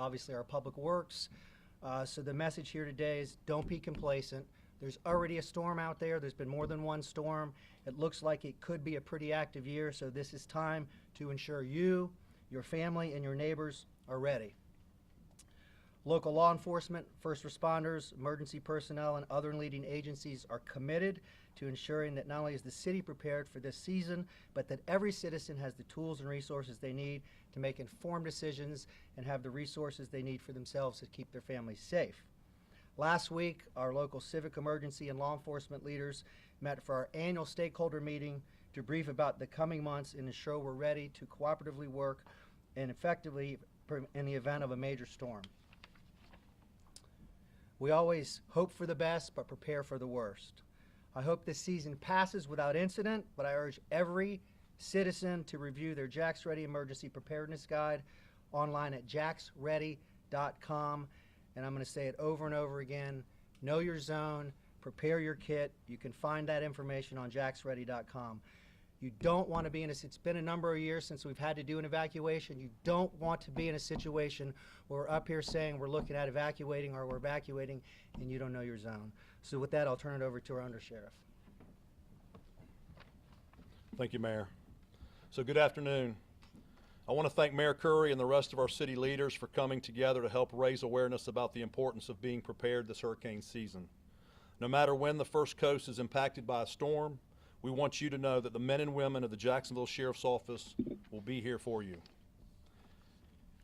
obviously our public works. So the message here today is don't be complacent. There's already a storm out there. There's been more than one storm. It looks like it could be a pretty active year, so this is time to ensure you, your family, and your neighbors are ready. Local law enforcement, first responders, emergency personnel, and other leading agencies are committed to ensuring that not only is the city prepared for this season, but that every citizen has the tools and resources they need to make informed decisions and have the resources they need for themselves to keep their families safe. Last week, our local civic emergency and law enforcement leaders met for our annual stakeholder meeting to brief about the coming months and ensure we're ready to cooperatively work and effectively in the event of a major storm. We always hope for the best, but prepare for the worst. I hope this season passes without incident, but I urge every citizen to review their Jack's Ready Emergency Preparedness Guide online at jacksready.com. And I'm going to say it over and over again, know your zone, prepare your kit. You can find that information on jacksready.com. You don't want to be in it's been a number of years since we've had to do an evacuation. You don't want to be in a situation where we're up here saying we're looking at evacuating or we're evacuating and you don't know your zone. So with that, I'll turn it over to our Undersheriff. Thank you, Mayor. So good afternoon. I want to thank Mayor Curry and the rest of our city leaders for coming together to help raise awareness about the importance of being prepared this hurricane season. No matter when the First Coast is impacted by a storm, we want you to know that the men and women of the Jacksonville Sheriff's Office will be here for you.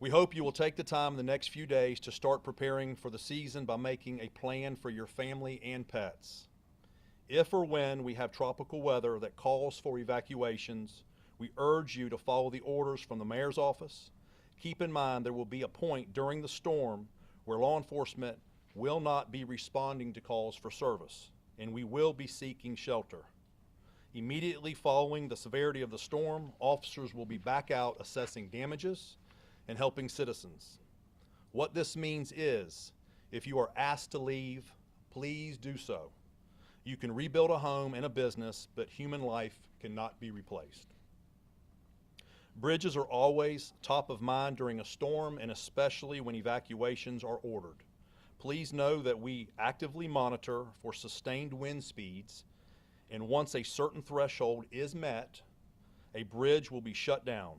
We hope you will take the time in the next few days to start preparing for the season by making a plan for your family and pets. If or when we have tropical weather that calls for evacuations, we urge you to follow the orders from the mayor's office. Keep in mind there will be a point during the storm where law enforcement will not be responding to calls for service, and we will be seeking shelter. Immediately following the severity of the storm, officers will be back out assessing damages and helping citizens. What this means is, if you are asked to leave, please do so. You can rebuild a home and a business, but human life cannot be replaced. Bridges are always top of mind during a storm, and especially when evacuations are ordered. Please know that we actively monitor for sustained wind speeds, and once a certain threshold is met, a bridge will be shut down.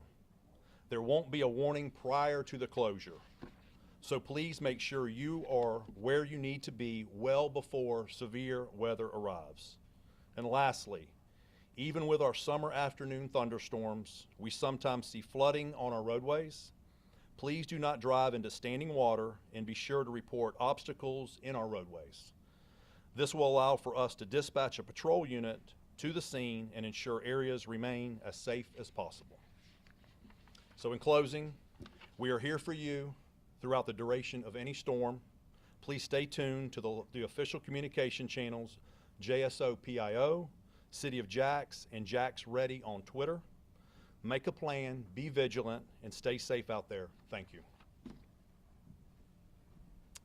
There won't be a warning prior to the closure. So please make sure you are where you need to be well before severe weather arrives. And lastly, even with our summer afternoon thunderstorms, we sometimes see flooding on our roadways. Please do not drive into standing water and be sure to report obstacles in our roadways. This will allow for us to dispatch a patrol unit to the scene and ensure areas remain as safe as possible. So in closing, we are here for you throughout the duration of any storm. Please stay tuned to the official communication channels, JSOPIO, City of Jacks, and Jacks Ready on Twitter. Make a plan, be vigilant, and stay safe out there. Thank you.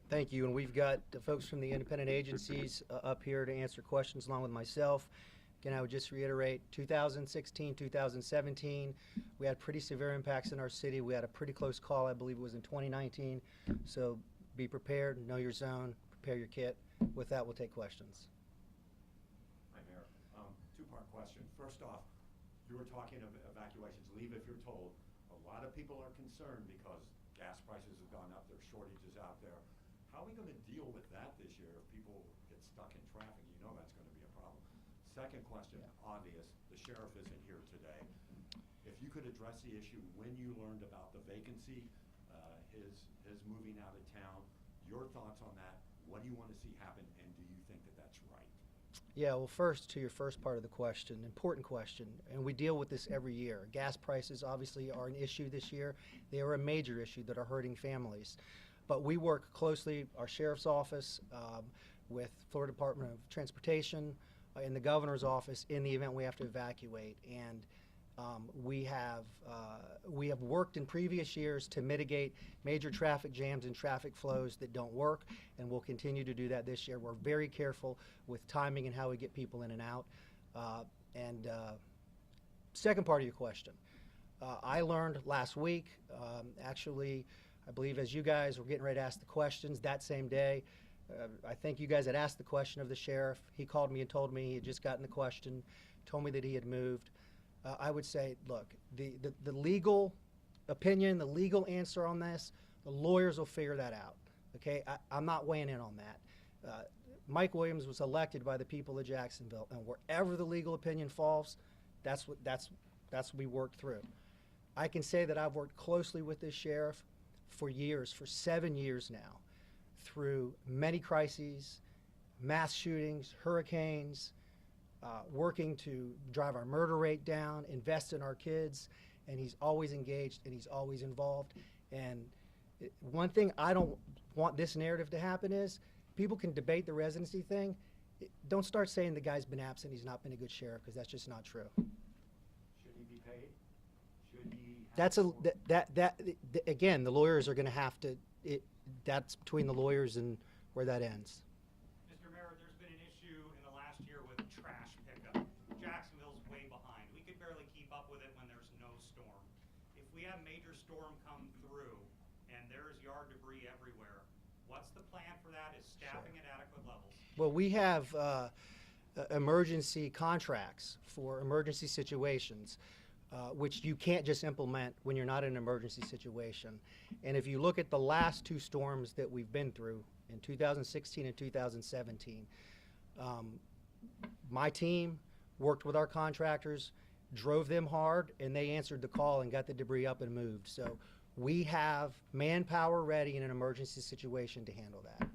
Thank you, and we've got the folks from the independent agencies up here to answer questions along with myself. Again, I would just reiterate, 2016, 2017, we had pretty severe impacts in our city. We had a pretty close call, I believe it was in 2019. So be prepared, know your zone, prepare your kit. With that, we'll take questions. Hi, Mayor. Two-part question. First off, you were talking of evacuations, leave if you're told. A lot of people are concerned because gas prices have gone up, there's shortages out there. How are we going to deal with that this year if people get stuck in traffic? You know that's going to be a problem. Second question, obvious, the sheriff isn't here today. If you could address the issue when you learned about the vacancy, his moving out of town, your thoughts on that, what do you want to see happen, and do you think that that's right? Yeah, well, first, to your first part of the question, important question, and we deal with this every year. Gas prices obviously are an issue this year. They are a major issue that are hurting families. But we work closely, our sheriff's office, with Florida Department of Transportation, in the governor's office, in the event we have to evacuate. And we have worked in previous years to mitigate major traffic jams and traffic flows that don't work, and we'll continue to do that this year. We're very careful with timing and how we get people in and out. Second part of your question, I learned last week, actually, I believe as you guys were getting ready to ask the questions that same day, I think you guys had asked the question of the sheriff. He called me and told me he had just gotten the question, told me that he had moved. I would say, look, the legal opinion, the legal answer on this, the lawyers will figure that out. Okay, I'm not weighing in on that. Mike Williams was elected by the people of Jacksonville, and wherever the legal opinion falls, that's what we work through. I can say that I've worked closely with this sheriff for years, for 7 years now, through many crises, mass shootings, hurricanes, working to drive our murder rate down, invest in our kids, and he's always engaged and he's always involved. And one thing I don't want this narrative to happen is people can debate the residency thing. Don't start saying the guy's been absent, he's not been a good sheriff, because that's just not true. Should he be paid? Should he have That's a more- again, the lawyers are going to have to. That's between the lawyers and where that ends. Mr. Mayor, there's been an issue in the last year with trash pickup. Jacksonville's way behind. We could barely keep up with it when there's no storm. If we have major storm come through and there's yard debris everywhere, what's the plan for that? Is staffing at adequate levels? Well, we have emergency contracts for emergency situations, which you can't just implement when you're not in an emergency situation. And if you look at the last two storms that we've been through in 2016 and 2017, my team worked with our contractors, drove them hard, and they answered the call and got the debris up and moved. So we have manpower ready in an emergency situation to handle that.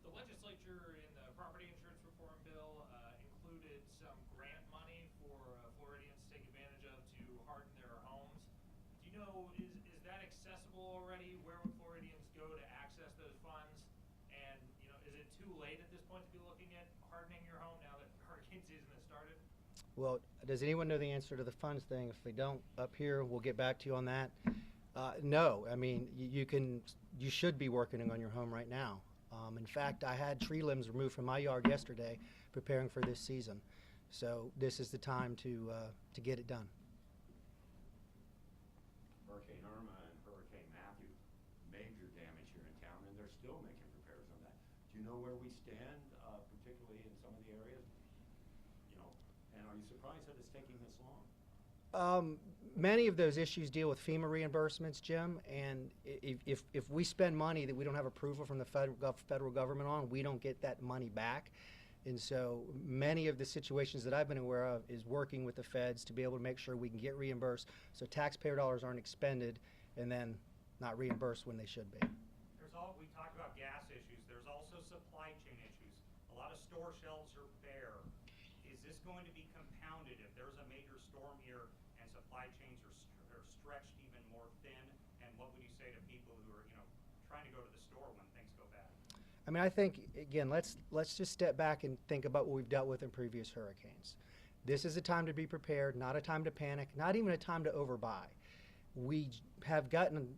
The legislature in the property insurance reform bill included some grant money for Floridians to take advantage of to harden their homes. Do you know, is that accessible already? Where would Floridians go to access those funds? And, you know, is it too late at this point to be looking at hardening your home now that hurricane season has started? Well, does anyone know the answer to the funds thing? If they don't, up here, we'll get back to you on that. No, I mean, you should be working on your home right now. In fact, I had tree limbs removed from my yard yesterday, preparing for this season. So this is the time to get it done. Hurricane Irma and Hurricane Matthew, major damage here in town, and they're still making repairs on that. Do you know where we stand, particularly in some of the areas? You know, and are you surprised that it's taking this long? Many of those issues deal with FEMA reimbursements, Jim, and if we spend money that we don't have approval from the federal government on, we don't get that money back. And so many of the situations that I've been aware of is working with the feds to be able to make sure we can get reimbursed so taxpayer dollars aren't expended and then not reimbursed when they should be. We talked about gas issues. There's also supply chain issues. A lot of store shelves are bare. Is this going to be compounded if there's a major storm here and supply chains are stretched even more thin? And what would you say to people who are, you know, trying to go to the store when things go bad? I mean, I think, again, let's just step back and think about what we've dealt with in previous hurricanes. This is a time to be prepared, not a time to panic, not even a time to overbuy. We have gotten,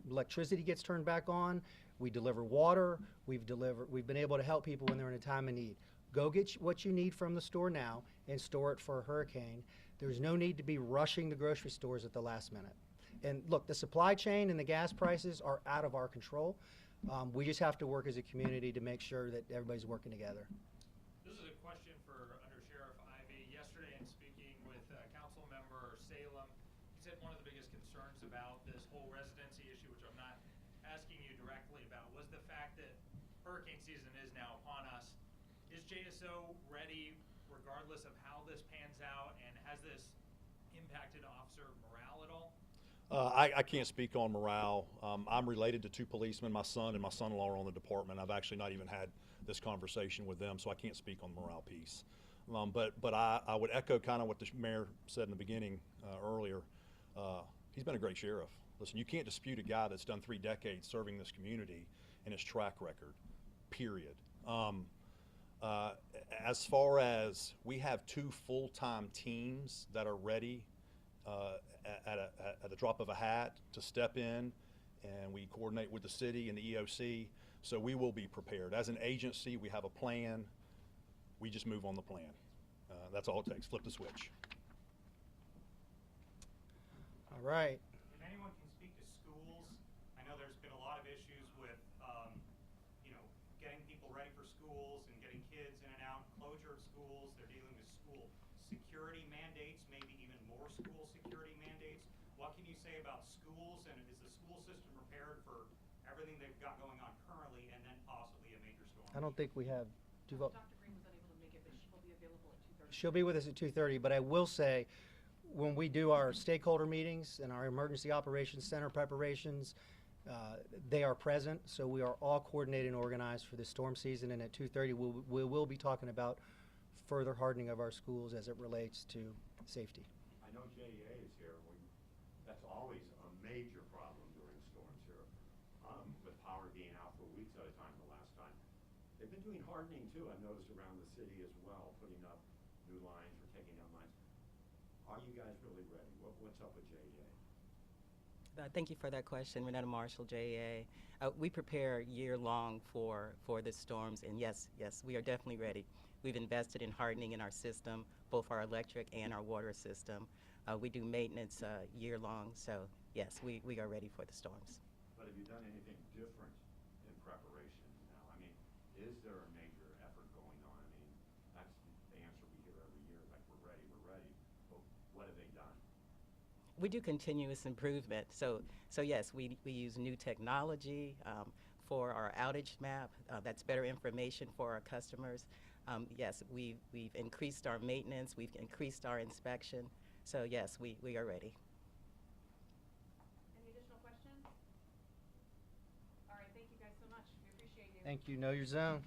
electricity gets turned back on, we deliver water, we've been able to help people when they're in a time of need. Go get what you need from the store now and store it for a hurricane. There's no need to be rushing the grocery stores at the last minute. And look, the supply chain and the gas prices are out of our control. We just have to work as a community to make sure that everybody's working together. This is a question for Undersheriff Ivey. Yesterday in speaking with Council Member Salem, he said one of the biggest concerns about this whole residency issue, which I'm not asking you directly about, was the fact that hurricane season is now upon us. Is JSO ready regardless of how this pans out, and has this impacted officer morale at all? I can't speak on morale. I'm related to two policemen. My son and my son-in-law are on the department. I've actually not even had this conversation with them, so I can't speak on the morale piece. But I would echo kind of what the mayor said in the beginning earlier. He's been a great sheriff. Listen, you can't dispute a guy that's done 3 decades serving this community and his track record, period. As far as we have 2 full-time teams that are ready at the drop of a hat to step in, and we coordinate with the city and the EOC, so we will be prepared. As an agency, we have a plan. We just move on the plan. That's all it takes. Flip the switch. All right. If anyone can speak to schools, I know security mandates, maybe even more school security mandates. What can you say about schools, and is the school system prepared for everything they've got going on currently and then possibly a major storm? I don't think we have. Dr. Green was unable to make it, but she will be available at 2:30. She'll be with us at 2:30, but I will say, when we do our stakeholder meetings and our emergency operations center preparations, they are present, so we are all coordinated and organized for the storm season, and at 2:30 we will be talking about further hardening of our schools as it relates to safety. I know JEA is here. That's always a major problem during storms here, with power being out for weeks at a time the last time. They've been doing hardening too, I've noticed, around the city as well, putting up new lines or taking down lines. Are you guys really ready? What's up with JEA? Thank you for that question, Renetta Marshall, JEA. We prepare year-long for the storms, and yes, we are definitely ready. We've invested in hardening in our system, both our electric and our water system. We do maintenance year-long, so yes, we are ready for the storms. But have you done anything different in preparation now? I mean, is there a major effort going on? I mean, that's the answer we hear every year, like, we're ready, but what have they done? We do continuous improvement. So yes, we use new technology for our outage map. That's better information for our customers. Yes, we've increased our maintenance. We've increased our inspection. So yes, we are ready. Any additional questions? All right, thank you guys so much. We appreciate you. Thank you. Know your zone.